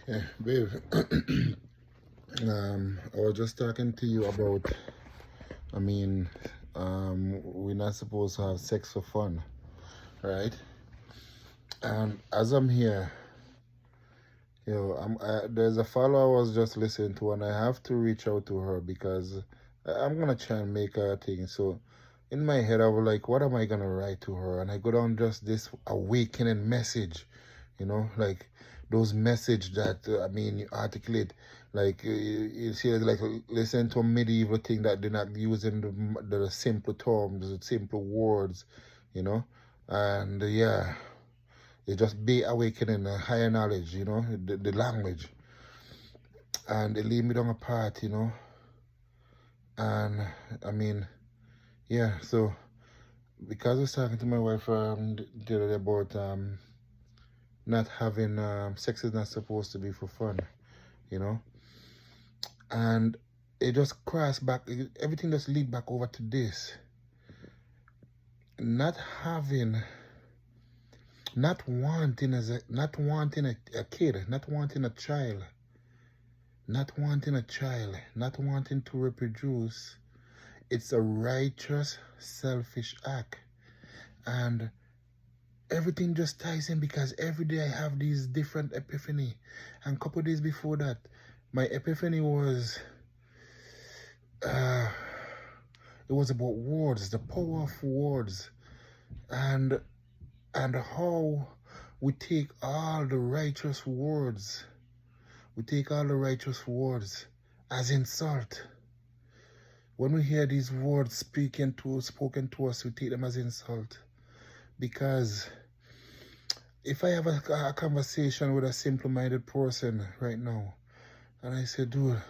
Yeah, babe. I was just talking to you about, I mean, we're not supposed to have sex for fun, right? And as I'm here, there's a follow I was just listening to, and I have to reach out to her because I'm gonna try and make her a thing. So in my head, I was like, what am I gonna write to her? And I go down just this awakening message, like those message that you articulate, like you see, like listen to a medieval thing that they're not using the simple terms, the simple words, you know, and yeah. It just be awakening a higher knowledge, the language. And it lead me down a path, And I mean, yeah, so because I was talking to my wife the other day about not having sex is not supposed to be for fun, you know? And it just crossed back, everything just lead back over to this. Not having, not wanting a kid, not wanting a child, not wanting a child, not wanting to reproduce, it's a righteous, selfish act. And everything just ties in because every day I have these different epiphany. And a couple of days before that, my epiphany was, uh, it was about words, the power of words, and how we take all the righteous words, as insult. When we hear these words spoken to us, we take them as insult. Because if I have a conversation with a simple-minded person right now, and I say, dude,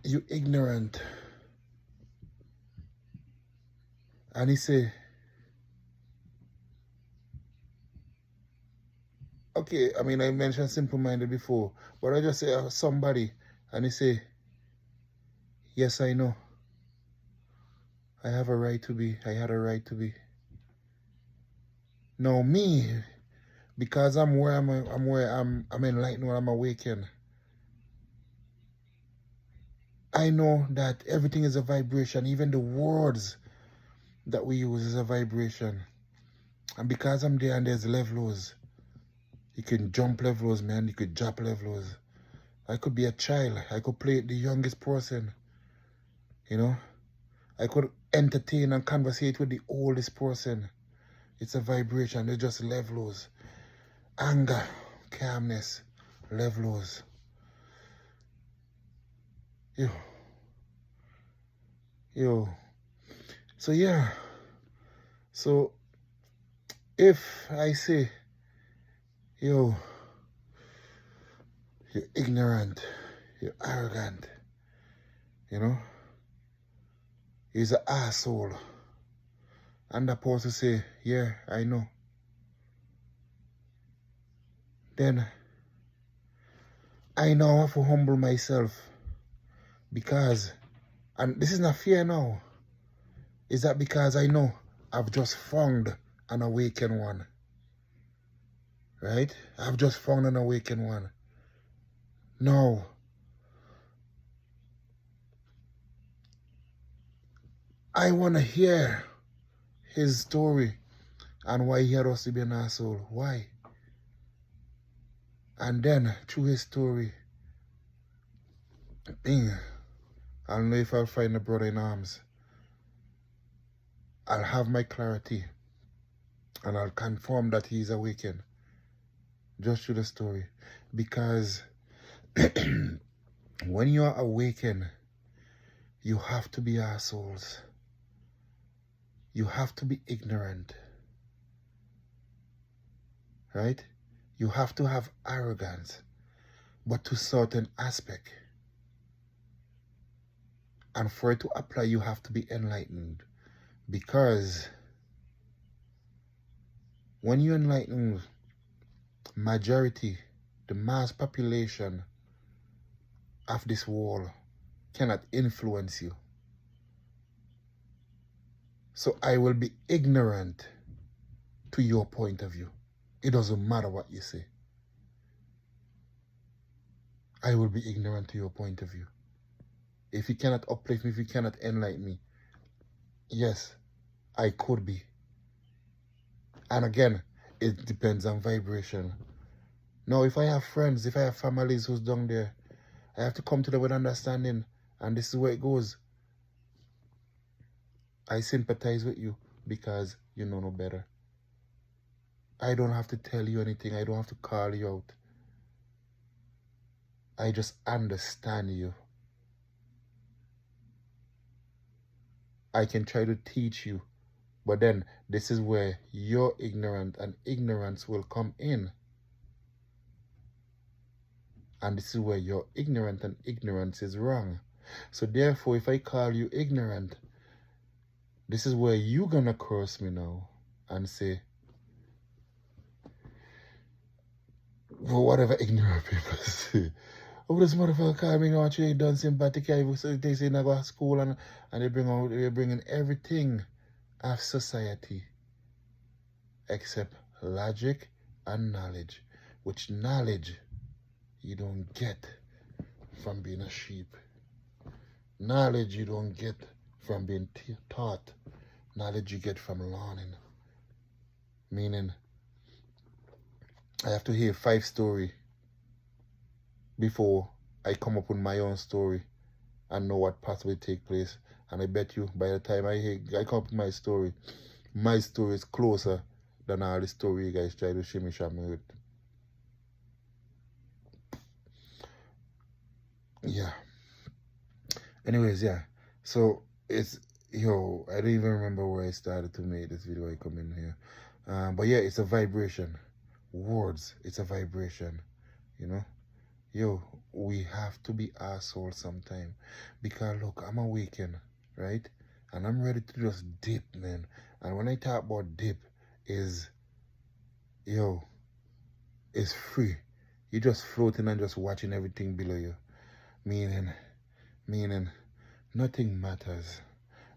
you ignorant. And he say, okay, I mentioned simple-minded before, but I just say somebody, and he say, yes, I know. I had a right to be. Now me, because I'm enlightened, where I'm awakened. I know that everything is a vibration. Even the words that we use is a vibration. And because I'm there and there's levels, you can jump levels, man. You could drop levels. I could be a child. I could play the youngest person. I could entertain and conversate with the oldest person. It's a vibration. It's just levels. Anger, calmness, levels. Yo. So yeah. So if I say, yo, you're ignorant, you're arrogant, he's an asshole. And the person say, yeah, I know. Then I now have to humble myself because, and this is not fear now, is that because I know I've just found an awakened one. Right? I've just found an awakened one. No. I want to hear his story and why he had us to be an asshole. Why? And then, through his story, I'll know if I'll find a brother in arms. I'll have my clarity. And I'll confirm that he's awakened. Just through the story. Because when you are awakened, you have to be assholes. You have to be ignorant. Right? You have to have arrogance. But to certain aspect. And for it to apply, you have to be enlightened. Because when you enlighten majority, the mass population of this world cannot influence you. So I will be ignorant to your point of view. It doesn't matter what you say. I will be ignorant to your point of view. If you cannot uplift me, if you cannot enlighten me, yes, I could be. And again, it depends on vibration. Now, if I have friends, if I have families who's down there, I have to come to them with understanding. And this is where it goes. I sympathize with you because you know no better. I don't have to tell you anything. I don't have to call you out. I just understand you. I can try to teach you. But then this is where you're ignorant and ignorance will come in. And this is where you're ignorant and ignorance is wrong. So therefore, if I call you ignorant, this is where you're gonna curse me now and say, well, whatever ignorant people say. Oh, this motherfucker called me out, you done sympathetic. So they say I go to school and they're bringing everything of society except logic and knowledge, which knowledge you don't get from being a sheep. Knowledge you don't get from being taught. Knowledge you get from learning. Meaning, I have to hear 5 stories before I come up with my own story and know what possibly take place. And I bet you by the time I come up with my story is closer than all the story you guys try to shimmy shammy with. Yeah. Anyways, yeah. So it's I don't even remember where I started to make this video. I come in here. But yeah, it's a vibration. Words, it's a vibration. You know? We have to be assholes sometime. Because look, I'm awakened, right? And I'm ready to just dip, man. And when I talk about dip, it's free. You're just floating and just watching everything below you. Meaning, nothing matters.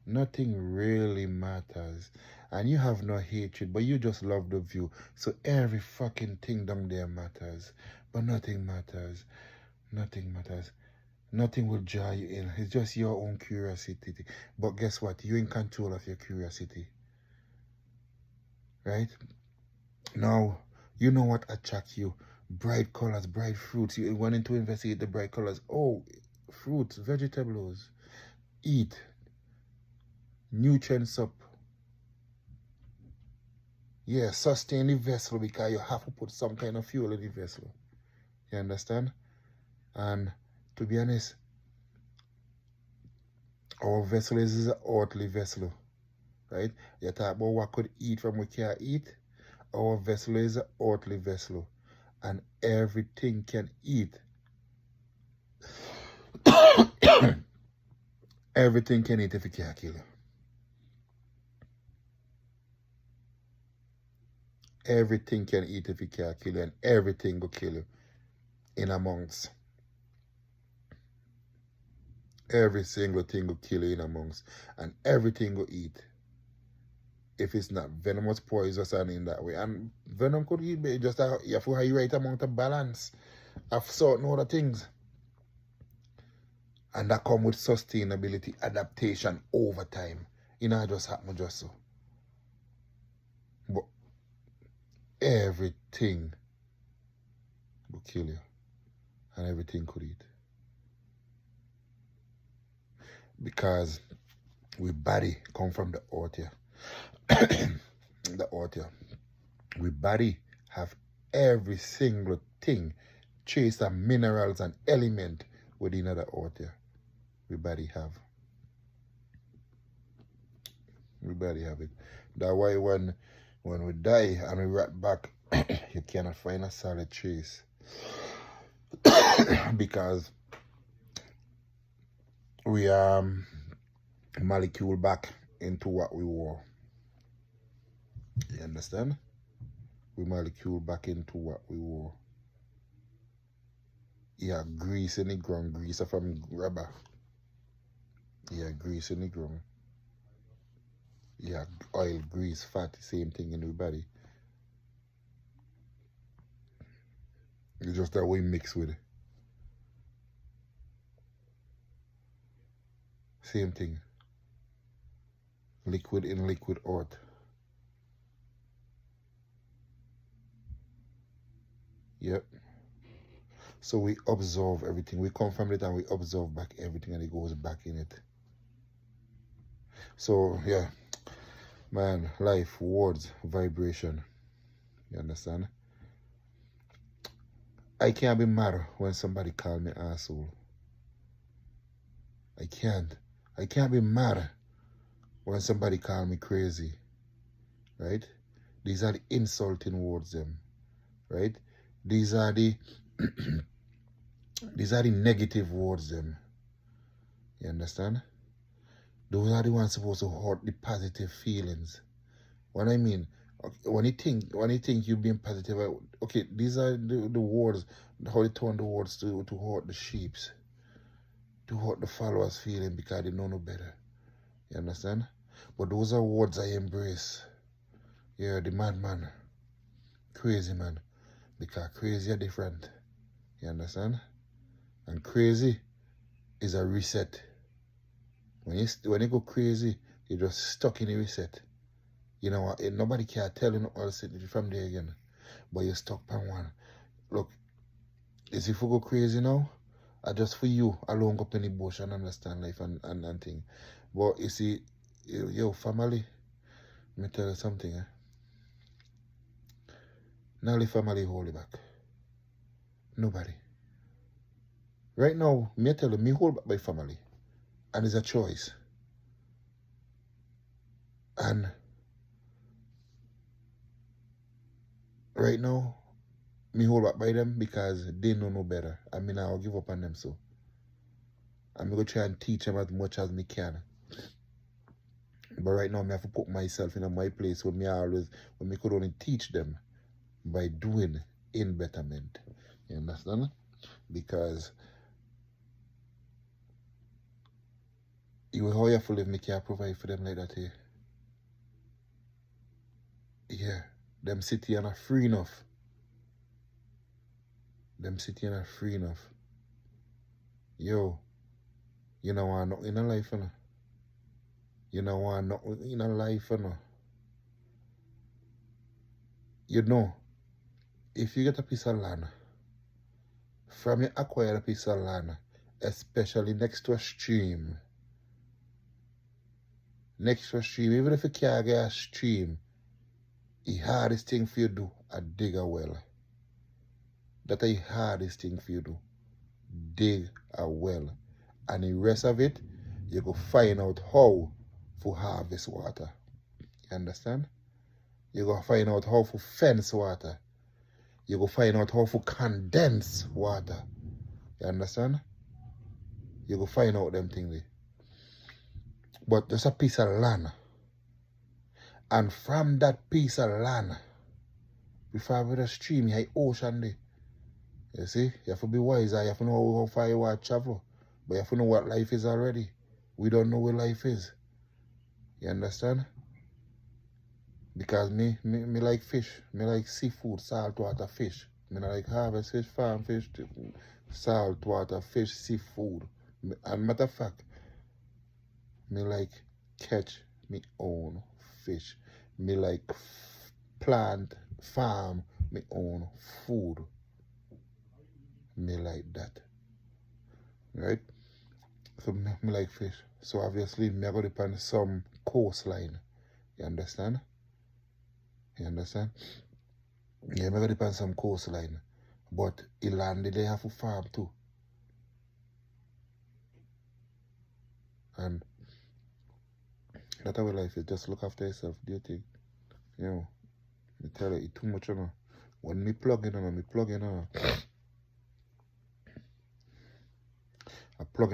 Nothing really matters. And you have no hatred, but you just love the view. So every fucking thing down there matters. But nothing matters. Nothing matters. Nothing will draw you in. It's just your own curiosity. But guess what? You're in control of your curiosity. Right? Now, you know what attracts you. Bright colors, bright fruits. You wanting to investigate the bright colors. Oh, fruits, vegetables. Eat. Nutrients up. Yeah, sustain the vessel because you have to put some kind of fuel in the vessel. You understand? And to be honest, our vessel is an earthly vessel. Right? You talk about what could eat from we can't eat. Our vessel is an earthly vessel. And everything can eat. Everything can eat if it can't kill you. Everything can eat if it can't kill you, and everything will kill you in amongst. Every single thing will kill you in amongst, and everything will eat. If it's not venomous, poisonous, and in that way. And venom could eat, but just you have to have the right amount of balance of certain other things. And that comes with sustainability, adaptation over time. It not just happen just so. But everything will kill you. And everything could eat. Because we body come from the earth here. The earth here. We body have every single thing, trace of minerals and element within the earth here. We body have. We body have it. That's why when we die and we rat back, you cannot find a solid trace. Because we molecule back into what we were. You understand? We molecule back into what we were. Yeah, grease in the ground, grease from rubber. Yeah, grease in the ground. Yeah, oil, grease, fat, same thing in the body. It's just that we mix with it. Same thing. Liquid in liquid art. Yep. So we observe everything. We come from it and we observe back everything and it goes back in it. So yeah, man, life, words, vibration. You understand? I can't be mad when somebody call me asshole. I can't. I can't be mad when somebody call me crazy. Right? These are the insulting words them. Right? These are the these are the negative words them. You understand? Those are the ones supposed to hurt the positive feelings. What I mean, when you think you're being positive, okay, these are the words, how they turn the words to hurt the sheeps, to hurt the followers' feeling because they know no better. You understand? But those are words I embrace. Yeah, the madman, crazy man, because crazy are different. You understand? And crazy is a reset. When you go crazy, you're just stuck in a reset. You know what? Nobody can tell you nothing else from there again. But you're stuck on one. Look, if you go crazy now, I just for you alone go up in the bush and understand life and thing. But you see, your family, let me tell you something. Now the family hold you back. Nobody. Right now, me tell you, me hold back my family. And it's a choice. And right now, me hold back by them because they know no better. I mean, I'll give up on them so. I'm going to try and teach them as much as me can. But right now, I have to put myself in my place where me could only teach them by doing in betterment. You understand? Because how you have to live, me can't provide for them like that here. Yeah, them city are not free enough. Them city are not free enough. Yo, you know want nothing in a life, you know? You know want nothing in a life, you know? You know, if you get a piece of land, from you acquire a piece of land, especially next to a stream, even if you can't get a stream, the hardest thing for you to do is dig a well. That's the hardest thing for you to do. Dig a well. And the rest of it, you go find out how to harvest water. You understand? You go find out how to fence water. You go find out how to condense water. You understand? You go find out them things. But just a piece of land. And from that piece of land, before with a stream, you have ocean there. You see? You have to be wiser. You have to know how far you want to travel. But you have to know what life is already. We don't know what life is. You understand? Because me like fish. Me like seafood, saltwater fish. Me not like harvest fish, farm fish, saltwater fish, seafood. And matter of fact, me like catch me own fish. Me like plant, farm me own food. Me like that. Right? So me like fish. So obviously me I go depend some coastline. You understand? You understand? Yeah, me go depend some coastline. But inland they have to farm too. And that's how life is. Just look after yourself. Do you think? You know, me tell you, it's too much, you know. When me plug in, me plug in,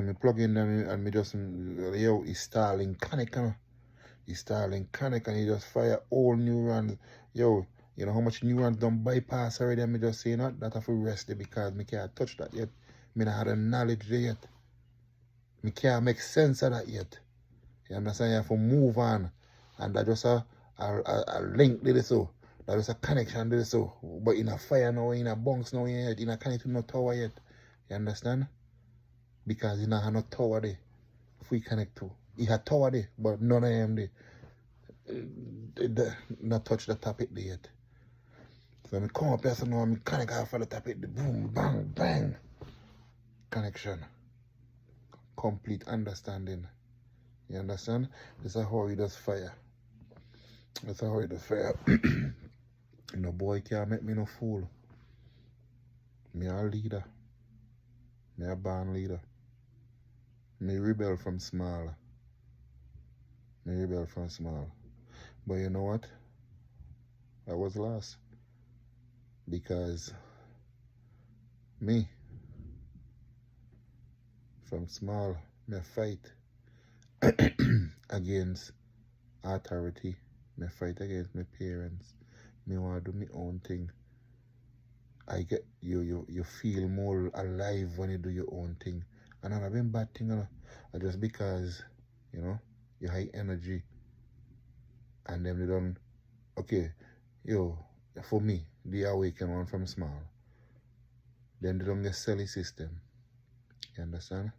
me plug in and me just, yo, it's Starling Connect, you know. It's Starling Connect and he just fire all neurons. Yo, you know how much neurons don't bypass already and me just saying that have to rest there because me can't touch that yet. Me not had the knowledge there yet. Me can't make sense of that yet. You understand? You have to move on. And that just a link there so. That is a connection there, so. But in a fire now, in a bunks now, in a connect to no tower yet. You understand? Because in a no tower there. If we connect to. He had tower there, but none of them there. Not touch the topic there yet. So I come up here, so now I connect off of the topic, the boom, bang, bang. Connection. Complete understanding. You understand? This is how he does fire. That's how he does fire. No boy can't make me no fool. Me a leader. Me a band leader. Me rebel from small. Me rebel from small. But you know what? I was lost. Because me, from small, me fight against authority. Me fight against my parents. Me want to do my own thing. I get you feel more alive when you do your own thing. And I'm not been bad thing, you know. Just because, you know, you high energy. And then they don't, okay, for me, the awaken one from small. Then they don't get silly system. You understand?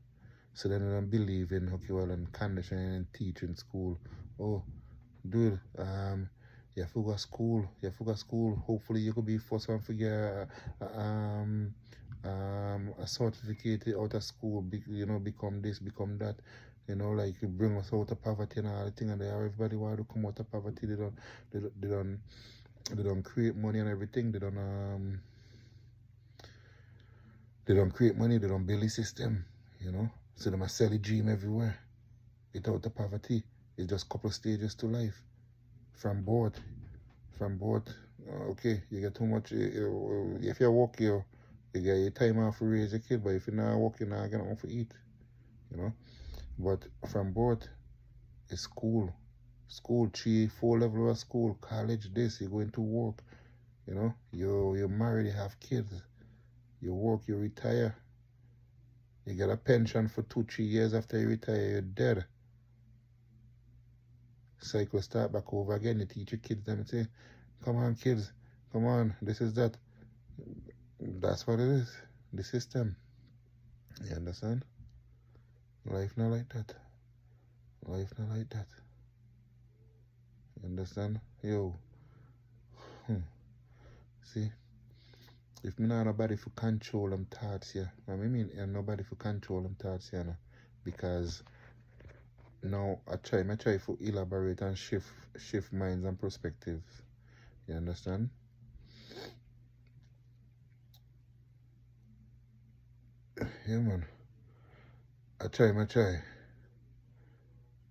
So then they don't believe in, okay, well, in conditioning and teaching school. Oh, dude, you have to go to school. You have to go to school. Hopefully you could be first one to get a certificate out of school, you know, become this, become that. You know, like you bring us out of poverty and all the thing, and everybody want to come out of poverty. They don't create money and everything. They don't create money. They don't build a system. You know, so they must sell a dream everywhere. Get out of poverty. It's just a couple of stages to life. From birth, okay, you get too much. If you work, you get your time off to raise a kid. But if you're not working, you're not getting enough to eat. You know. But from birth, it's school. School, 3-4 level of school, college, this, you're going to work. You know, you're married, you have kids. You work, you retire. You get a pension for 2-3 years after you retire, you're dead. Cycle start back over again. You teach your kids them and say, come on kids, come on, this is that. That's what it is. The system. You understand? Life not like that. Life not like that. You understand? Yo. See? If me not nobody for control them thoughts here. I mean nobody for control them thoughts here. Because now I try to elaborate and shift minds and perspectives. You understand? Yeah man. I try.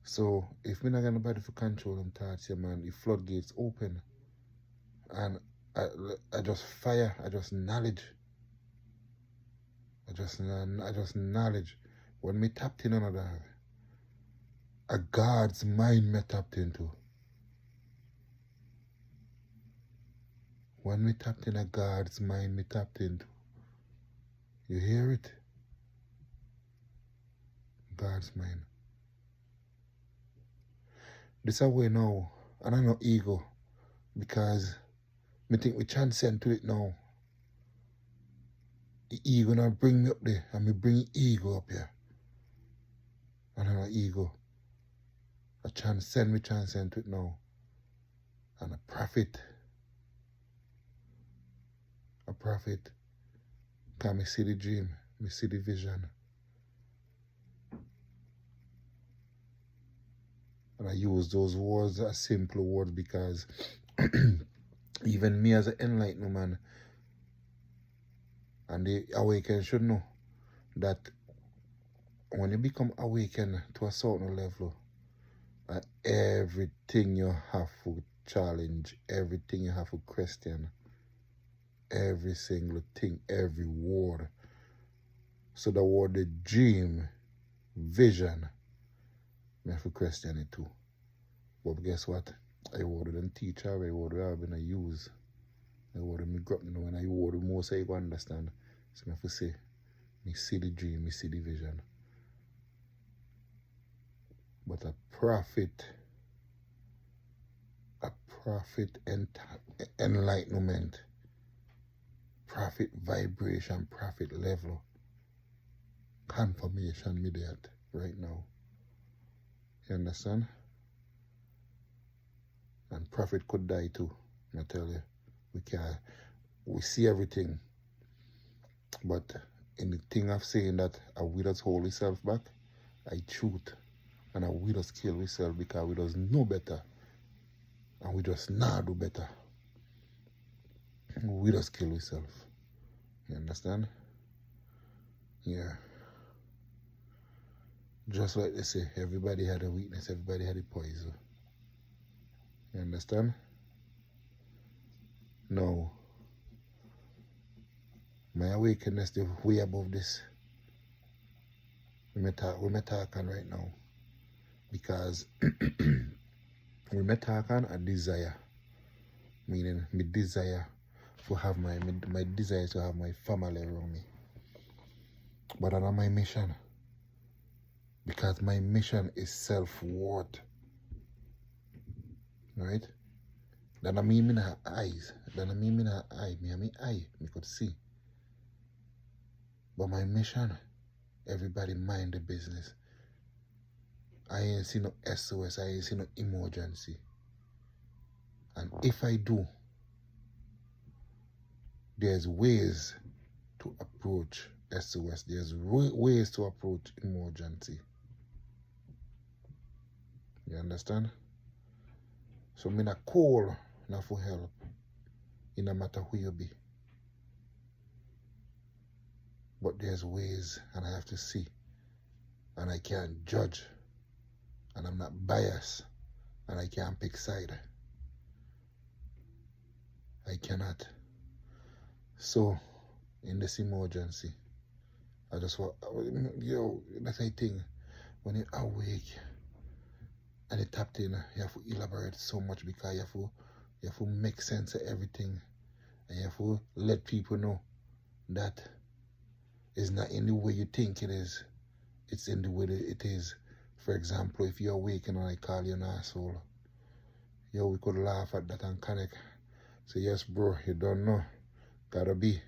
So if me not got nobody for control them thoughts here, man, the floodgates open. And I just fire, I just knowledge. I just knowledge. When me tapped in another, a God's mind me tapped into. When me tapped in a God's mind me tapped into. You hear it? God's mind. This a way now, and I know ego, because me think we transcend to it now. The ego now bring me up there, and me bring ego up here. And I know ego. I transcend to it now. And a prophet. Because me see the dream, me see the vision. And I use those words as simple words because even me as an enlightened man and the awakened should know that when you become awakened to a certain level, everything you have to challenge, everything you have to question, every single thing, every word. So the word, the dream, vision, I have to question it too. But guess what? I word them teach her, I word I've been use. I word me grab me when I word most I go understand. So I have to say, me see the dream, me see the vision. But a prophet profit enlightenment, profit vibration, profit level, confirmation me that right now. You understand? And prophet could die too, I tell you. We see everything. But in the thing of saying that a we just hold ourselves back, I truth. And a we just kill ourselves because we just know better. And we just not do better. We just kill ourselves. You understand? Yeah. Just like they say, everybody had a weakness, everybody had a poison. You understand? No. My awakeness is way above this. We're talking right now. Because we're talking a desire. Meaning my desire to have my desire to have my family around me. But that's not my mission. Because my mission is self-worth. Right? That don't mean me have eyes. That don't mean me have eye. Me have me eye. Me could see. But my mission, everybody mind the business. I ain't see no SOS. I ain't see no emergency. And if I do, there's ways to approach SOS. There's ways to approach emergency. You understand? So me not call not for help. It no matter who you be. But there's ways and I have to see. And I can't judge. And I'm not biased. And I can't pick side. I cannot. So, in this emergency, I just want, that's the thing. When you're awake and you tapped in, you have to elaborate so much because you have to make sense of everything. And you have to let people know that it's not in the way you think it is. It's in the way that it is. For example, if you're awake and I call you an asshole, we could laugh at that and connect. Say, yes, bro, you don't know. Gotta be.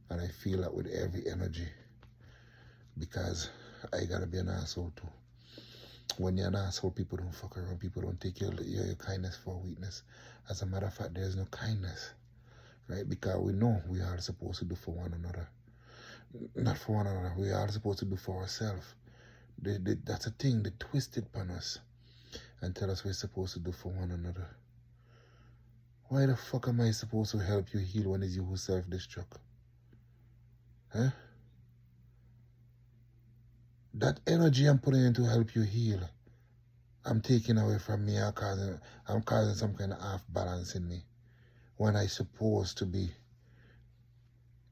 And I feel that with every energy. Because I gotta be an asshole too. When you're an asshole, people don't fuck around. People don't take your kindness for weakness. As a matter of fact, there's no kindness. Right? Because we know we are supposed to do for one another. Not for one another. We are supposed to do for ourselves. That's a thing. They twisted upon us and tell us we're supposed to do for one another. Why the fuck am I supposed to help you heal when it's you who self-destruct? Huh? That energy I'm putting in to help you heal, I'm taking away from me. I'm causing some kind of half balance in me. When I supposed to be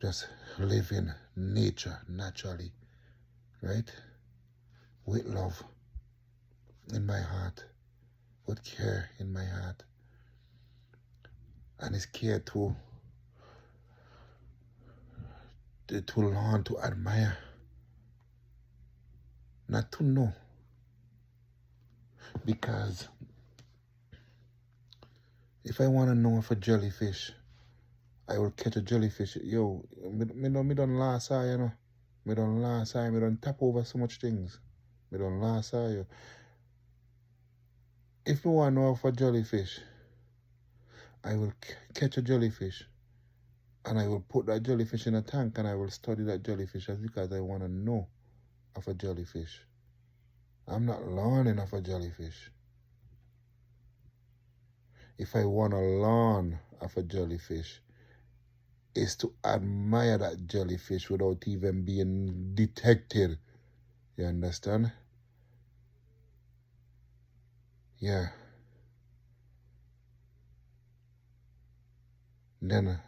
just living nature naturally, right? With love in my heart, with care in my heart. And it's care to learn to admire, not to know. Because if I want to know if a jellyfish, I will catch a jellyfish. Me don't last eye, you know. Me don't last eye. Me don't tap over so much things. Me don't last eye. If me want to know if a jellyfish, I will catch a jellyfish. And I will put that jellyfish in a tank and I will study that jellyfish just because I want to know of a jellyfish. I'm not learning of a jellyfish. If I want to learn of a jellyfish, it's to admire that jellyfish without even being detected. You understand? Yeah. Then